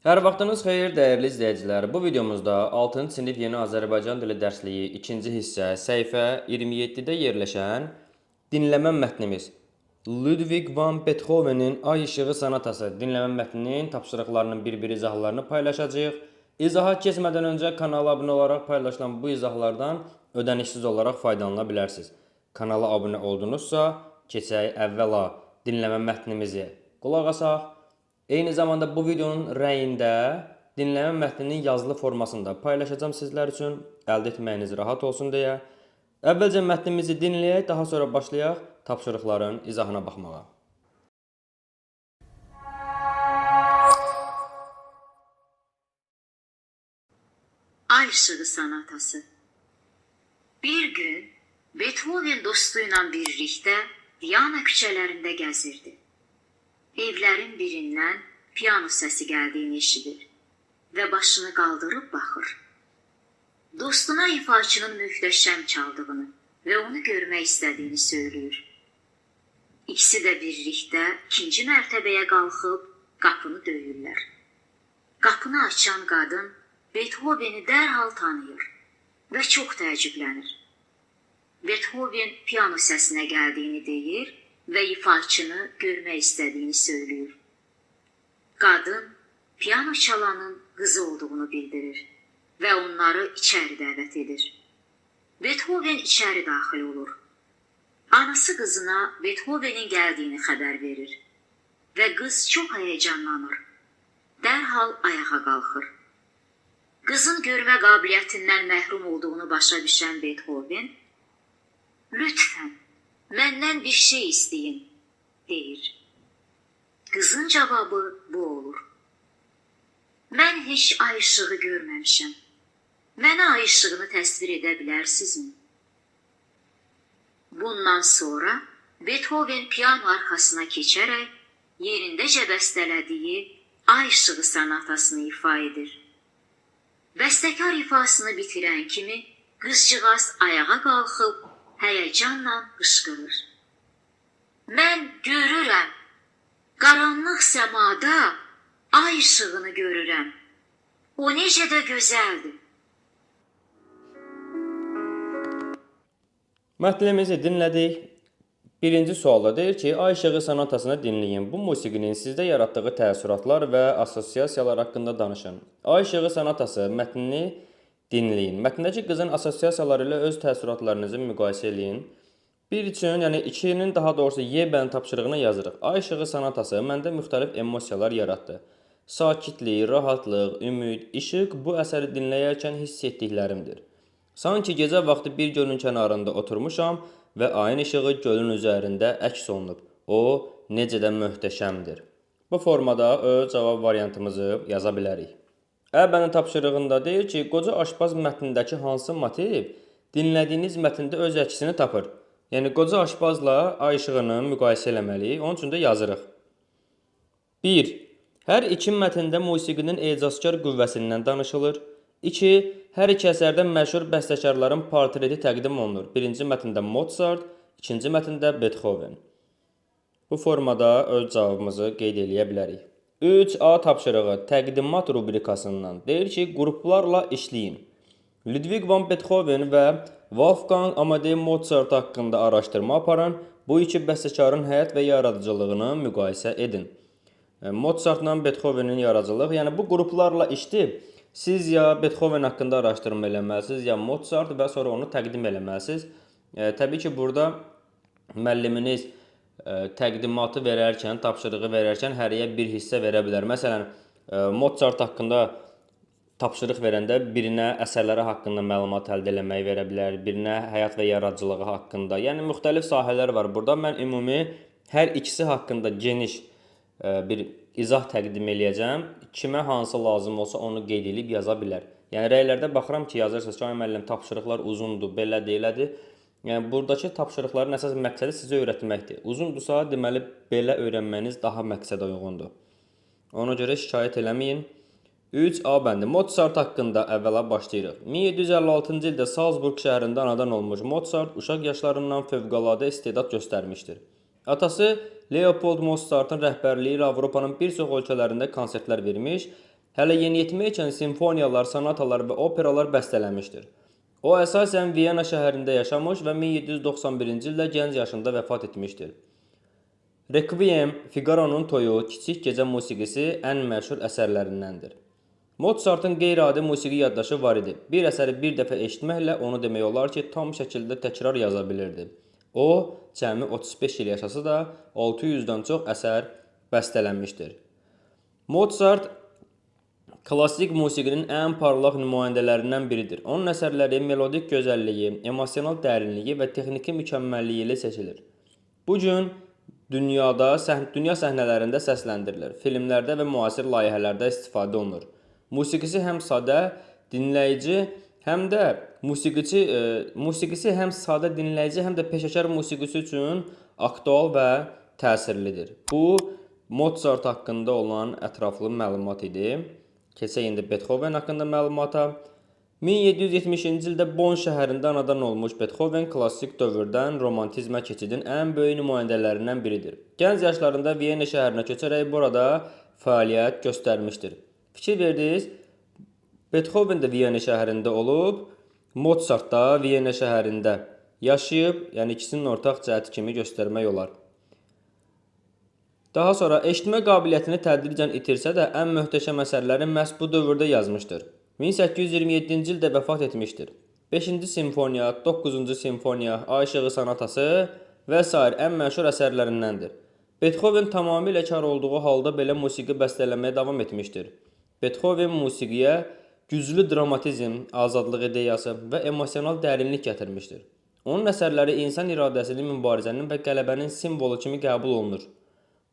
Hər vaxtınız xeyir, dəyərli izləyicilər. Bu videomuzda 6-cı sinif Yeni Azərbaycan dili dərsliyi 2-ci hissə səhifə 27-də yerləşən dinləmə mətnimiz Ludwig van Beethovenin Ay İşığı sonatası dinləmə mətninin tapşırıqlarının bir-bir izahlarını paylaşacağıq. İzaha keçmədən öncə kanala abunə olaraq paylaşılan bu izahlardan ödənişsiz olaraq faydalana bilərsiniz. Kanala abunə oldunuzsa, keçək əvvəla dinləmə mətnimizi qulaq asaq. Eyni zamanda bu videonun rəyində dinləmə mətninin yazılı formasında paylaşacağım sizlər üçün, əldə etməyiniz rahat olsun deyə. Əvvəlcə mətnimizi dinləyək, daha sonra başlayaq tapşırıqların izahına baxmağa. Ay Işığı sonatası. Bir gün Beethoven dostuyla birlikdə Viyana küçələrində gəzirdi. Evlərin birindən piano səsi gəldiyini eşidir və başını qaldırıb baxır. Dostuna ifaçının möhtəşəm çaldığını və onu görmək istədiyini söylüyor. İkisi də birlikdə ikinci mərtəbəyə qalxıb qapını döyürlər. Qapını açan qadın Beethoveni dərhal tanıyır və çox təəccüblənir. Beethoven piano səsinə gəldiyini deyir və ifaçını görmək istədiyini söylüyor. Qadın piano çalanın qızı olduğunu bildirir və onları içəri dəvət edir. Beethoven içəri daxil olur. Anası qızına Beethovenin gəldiyini xəbər verir və qız çox həyəcanlanır. Dərhal ayağa qalxır. Qızın görmə qabiliyyətindən məhrum olduğunu başa düşən Beethoven, "Lütfən, məndən bir şey istəyin," deyir. Qızın cavabı bu olur. "Mən heç ay işığı görməmişəm. Mənə ay işığını təsvir edə bilərsinizmi?" Bundan sonra Beethoven piano arxasına keçərək yerindəcə bəstələdiyi Ay İşığı sonatasını ifa edir. Bəstəkar ifasını bitirən kimi qızcığaz ayağa qalxıb həyəcanla qışqırır. "Mən görürəm, qaranlıq səmada ay işığını görürəm. O necə də gözəldir." Mətnimizi dinlədik. Birinci sualda deyir ki, Ay İşığı sonatasını dinləyin. Bu musiqinin sizdə yaratdığı təəssüratlar və assosiasiyalar haqqında danışın. Ay İşığı sonatası mətnini dinləyin. Mətndəki qızın assosiasiyaları ilə öz təəssüratlarınızı müqayisə edin. Bir üçün, yəni 2-nin daha doğrusu Y-bənin tapşırığını yazırıq. Ay İşığı sonatası məndə müxtəlif emosiyalar yaratdı. Sakitlik, rahatlıq, ümid, işıq bu əsəri dinləyərkən hiss etdiklərimdir. Sanki gecə vaxtı bir gölün kənarında oturmuşam və ayın işığı gölün üzərində əks olunub. O necə də möhtəşəmdir. Bu formada öz cavab variantımızı yaza bilərik. Əbənin tapşırığında deyir ki, qoca aşpaz mətnindəki hansı motiv dinlədiyiniz mətndə öz əksini tapır. Yəni qoca aşpazla ay işığını müqayisə eləməliyik. Onun üçün də yazırıq. 1. Hər iki mətndə musiqinin ecazkar qüvvəsindən danışılır. 2. Hər iki əsərdə məşhur bəstəkarların portreti təqdim olunur. Birinci mətndə Mozart, ikinci mətndə Beethoven. Bu formada öz cavabımızı qeyd edə bilərik. 3A tapşırığı təqdimat rubrikasından deyir ki, qruplarla işləyin. Ludwig van Beethoven və Wolfgang Amadeus Mozart haqqında araşdırma aparın. Bu iki bəstəkarın həyat və yaradıcılığını müqayisə edin. Mozartla Beethovenin yaradıcılığı, yəni bu qruplarla işləyib, siz ya Beethoven haqqında araşdırma eləməlisiniz, ya Mozart və sonra onu təqdim eləməlisiniz. Təbii ki, burada müəlliminiz təqdimatı verərkən, tapşırığı verərkən hərəyə bir hissə verə bilər. Məsələn, Mozart haqqında tapşırıq verəndə birinə əsərləri haqqında məlumat əldə eləməyi verə bilər, birinə həyat və yaradıcılığı haqqında. Yəni müxtəlif sahələr var burada. Mən ümumi hər ikisi haqqında geniş bir izah təqdim eləyəcəm. Kimə hansı lazım olsa onu qeyd edib yaza bilər. Yəni rəylərdə baxıram ki, yazırsınız ki, ay müəllim tapşırıqlar uzundur, belədir, elədir. Yəni buradakı tapşırıqların əsas məqsədi sizə öyrətməkdir. Uzundursa, deməli belə öyrənməniz daha məqsədə uyğundur. Ona görə şikayət eləməyin. 3A bəndi. Mozart haqqında əvvəla başlayırıq. 1756-cı ildə Salzburg şəhərində anadan olmuş Mozart uşaq yaşlarından fövqəladə istedad göstərmişdir. Atası Leopold Mozartın rəhbərliyi ilə Avropanın bir çox ölkələrində konsertlər vermiş, hələ yeniyetmə ikən simfoniyalar, sonatalar və operalar bəstələmişdir. O əsasən Viyana şəhərində yaşamış və 1791-ci ildə gənc yaşında vəfat etmişdir. Requiem, Figaro'nun toyu, kiçik gecə musiqisi ən məşhur əsərlərindəndir. Mozartın qeyri-adi musiqi yaddaşı var idi. Bir əsəri bir dəfə eşitməklə onu demək olar ki, tam şəkildə təkrar yaza bilirdi. O, cəmi 35 il yaşasa da 600-dən çox əsər bəstələnmişdir. Mozart klassik musiqinin ən parlaq nümayəndələrindən biridir. Onun əsərləri melodik gözəlliyi, emosional dərinliyi və texniki mükəmməlliyi ilə seçilir. Bu gün dünya səhnələrində səsləndirilir, filmlərdə və müasir layihələrdə istifadə olunur. Musiqisi həm sadə, dinləyici, həm də peşəkar musiqisi üçün aktual və təsirlidir. Bu Mozart haqqında olan ətraflı məlumat idi. Keçək indi Beethoven haqqında məlumata. 1770-ci ildə Bonn şəhərində anadan olmuş Beethoven klassik dövrdən romantizmə keçidin ən böyük nümayəndələrindən biridir. Gənc yaşlarında Viyana şəhərinə köçərək burada fəaliyyət göstərmişdir. Fikir verdiniz, Beethoven də Viyana şəhərində olub, Mozart da Viyana şəhərində yaşayıb, yəni ikisinin ortaq cəhəti kimi göstərmək olar. Daha sonra eşitmə qabiliyyətini tədricən itirsə də ən möhtəşəm əsərləri məhz bu dövrdə yazmışdır. 1827-ci ildə vəfat etmişdir. 5-ci simfoniya, 9-cu simfoniya, Ay işığı sonatası və s. ən məşhur əsərlərindəndir. Beethoven tamamilə kar olduğu halda belə musiqi bəstələməyə davam etmişdir. Beethoven musiqiyə güclü dramatizm, azadlıq ideyası və emosional dərinlik gətirmişdir. Onun əsərləri insan iradəsinin, mübarizənin və qələbənin simvolu kimi qəbul olunur.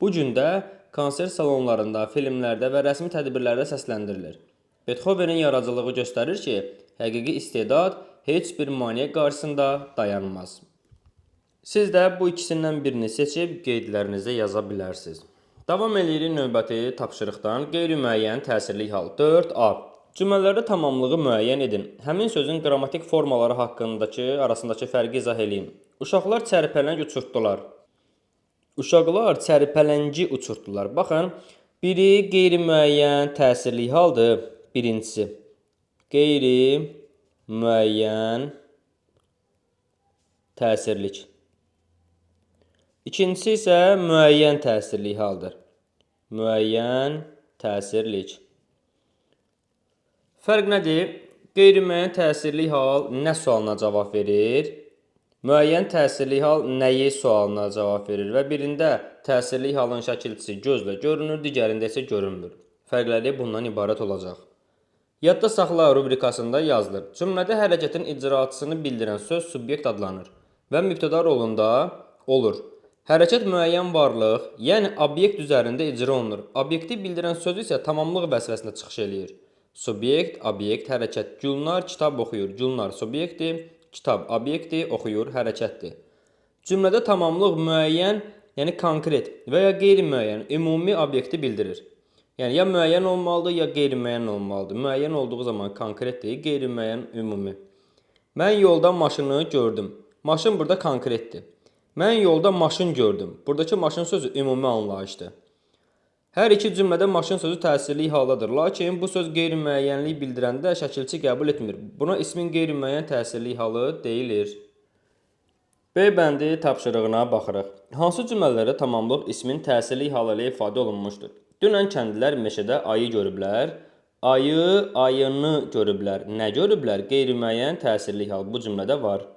Bu gün də konsert salonlarında, filmlərdə və rəsmi tədbirlərdə səsləndirilir. Beethovenin yaradıcılığı göstərir ki, həqiqi istedad heç bir maneə qarşısında dayanmaz. Siz də bu ikisindən birini seçib qeydlərinizə yaza bilərsiniz. Davam edirik növbəti tapşırıqdan. Qeyri-müəyyən təsirli hal 4A. Cümlələrdə tamamlığı müəyyən edin. Həmin sözün qrammatik formaları arasındakı fərqi izah edin. Uşaqlar çərpələng uçurtdular. Uşaqlar çərpələngi uçurtdular. Baxın, biri qeyri-müəyyən təsirli haldır. Birincisi, qeyri-müəyyən təsirlik. İkincisi isə müəyyən təsirli haldır. Müəyyən təsirlik. Fərq nədir? Qeyri-müəyyən təsirli hal nə sualına cavab verir? Müəyyən təsirli hal nəyi sualına cavab verir və birində təsirli halın şəkilçisi gözlə görünür, digərində isə görünmür. Fərqləri bundan ibarət olacaq. Yadda saxla rubrikasında yazılır. Cümlədə hərəkətin icraçısını bildirən söz subyekt adlanır və mübtəda rolunda olur. Hərəkət müəyyən varlıq, yəni obyekt üzərində icra olunur. Obyekti bildirən söz isə tamamlıq vəzifəsində çıxış eləyir. Subyekt, obyekt, hərəkət. Gülnar kitab oxuyur. Gülnar subyektdir, kitab obyekti, oxuyur, hərəkətdir. Cümlədə tamamlıq müəyyən, yəni konkret və ya qeyri-müəyyən, ümumi obyekti bildirir. Yəni ya müəyyən olmalıdır, ya qeyri-müəyyən olmalıdır. Müəyyən olduğu zaman konkretdir, qeyri-müəyyən ümumi. Mən yolda maşını gördüm. Maşın burada konkretdir. Mən yolda maşın gördüm. Buradakı maşın sözü ümumi anlayışdır. Hər iki cümlədə maşın sözü təsirli haldadır. Lakin bu söz qeyri-müəyyənlik bildirəndə şəkilçi qəbul etmir. Buna ismin qeyri-müəyyən təsirli halı deyilir. B bəndi tapşırığına baxırıq. Hansı cümlələrdə tamamlıq ismin təsirli halı ilə ifadə olunmuşdur? Dünən kəndlilər meşədə ayı görüblər. Ayı, ayını görüblər. Nə görüblər? Qeyri-müəyyən təsirli hal bu cümlədə var.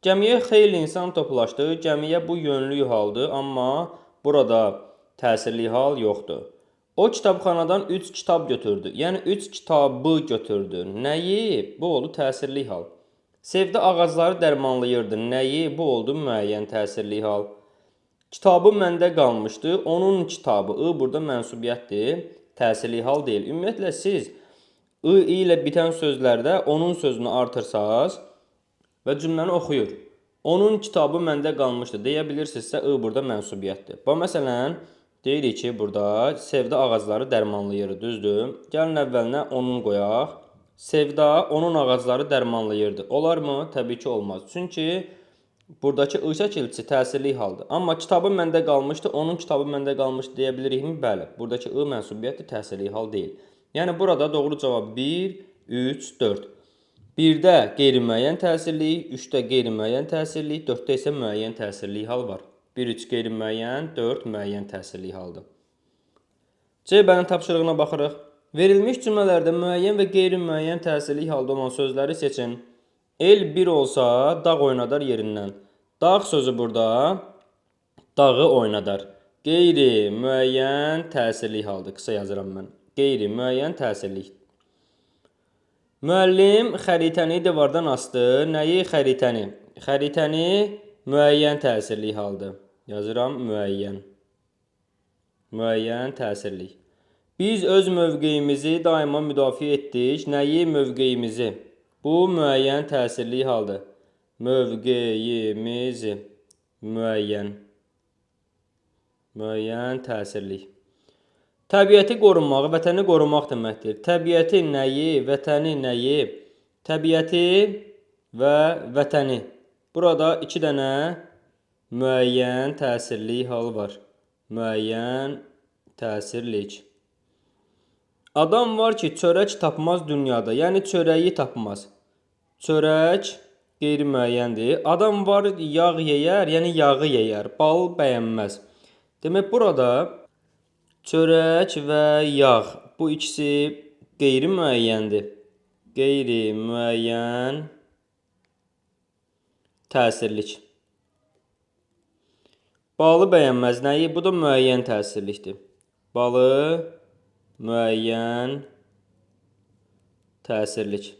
Gəmiyə xeyli insan toplaşdı. Gəmiyə bu yönlü haldır, amma burada təsirli hal yoxdur. O kitabxanadan 3 kitab götürdü. Yəni 3 kitabı götürdü. Nəyi? Bu oldu təsirli hal. Sevdə ağacları dərmanlayırdı. Nəyi? Bu oldu müəyyən təsirli hal. Kitabı məndə qalmışdı. Onun kitabı. I burada mənsubiyyətdir. Təsirli hal deyil. Ümumiyyətlə siz I ilə bitən sözlərdə onun sözünü artırsaz və cümləni oxuyur. Onun kitabı məndə qalmışdı deyə bilirsinizsə I burada mənsubiyyətdir. Bu məsələn deyirik ki, burada Sevda ağacları dərmanlayırdı, düzdür? Gəlin əvvəlinə onun qoyaq. Sevda onun ağacları dərmanlayırdı. Olarmı? Təbii ki, olmaz. Çünki buradakı I şəkilçisi təsirli haldır. Amma kitabı məndə qalmışdı, onun kitabı məndə qalmışdı deyə bilirikmi? Bəli. Buradakı I mənsubiyyətdir, təsirli hal deyil. Yəni burada doğru cavab 1, 3, 4. 1-də qeyri-müəyyən təsirlik, 3-də qeyri-müəyyən təsirlik, 4-də isə müəyyən təsirlik hal var. 1, 3 qeyri-müəyyən, 4 müəyyən təsirlik haldır. C-bənin tapşırığına baxırıq. Verilmiş cümlələrdə müəyyən və qeyri-müəyyən təsirlik halda olan sözləri seçin. El 1 olsa, dağ oynadar yerindən. Dağ sözü burada dağı oynadar. Qeyri-müəyyən təsirlik haldır. Qısa yazıram mən. Qeyri-müəyyən təsirlik. Müəllim xəritəni divardan asdı. Nəyi xəritəni? Xəritəni müəyyən təsirlik haldır. Yazıram müəyyən. Müəyyən təsirlik. Biz öz mövqeyimizi daima müdafiə etdik. Nəyi mövqeyimizi? Bu müəyyən təsirlik haldır. Mövqeyimizi. Müəyyən. Müəyyən təsirlik. Təbiəti qorumaq, vətəni qorumaq deməkdir. Təbiəti nəyi, vətəni nəyi? Təbiəti və vətəni. Burada 2 dənə müəyyən təsirlik hal var. Müəyyən təsirlik. Adam var ki, çörək tapmaz dünyada. Yəni çörəyi tapmaz. Çörək qeyri-müəyyəndir. Adam var, yağ yeyər, yəni yağı yeyər. Bal bəyənməz. Demək burada çörək və yağ, bu ikisi qeyri-müəyyəndir. Qeyri-müəyyən təsirlik. Balı bəyənməz nəyi? Bu da müəyyən təsirlikdir. Balı müəyyən təsirlik.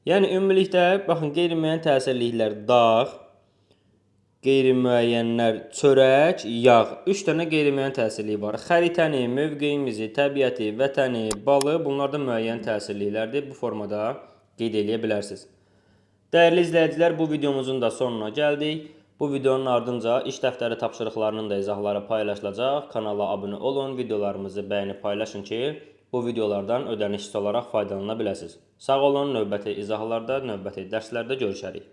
Yəni ümumilikdə baxın qeyri-müəyyən təsirliklər dağ, qeyri-müəyyənlər çörək, yağ. 3 dənə qeyri-müəyyən təsirlik var. Xəritəni, mövqeyimizi, təbiəti, vətəni, balı bunlar da müəyyən təsirliklərdir. Bu formada qeyd edə bilərsiniz. Dəyərli izləyicilər, bu videomuzun da sonuna gəldik. Bu videonun ardınca iş dəftəri tapşırıqlarının da izahları paylaşılacaq. Kanala abunə olun, videolarımızı bəyənib paylaşın ki, bu videolardan ödənişsiz olaraq faydalana biləsiniz. Sağ olun, növbəti izahlarda, növbəti dərslərdə görüşərik.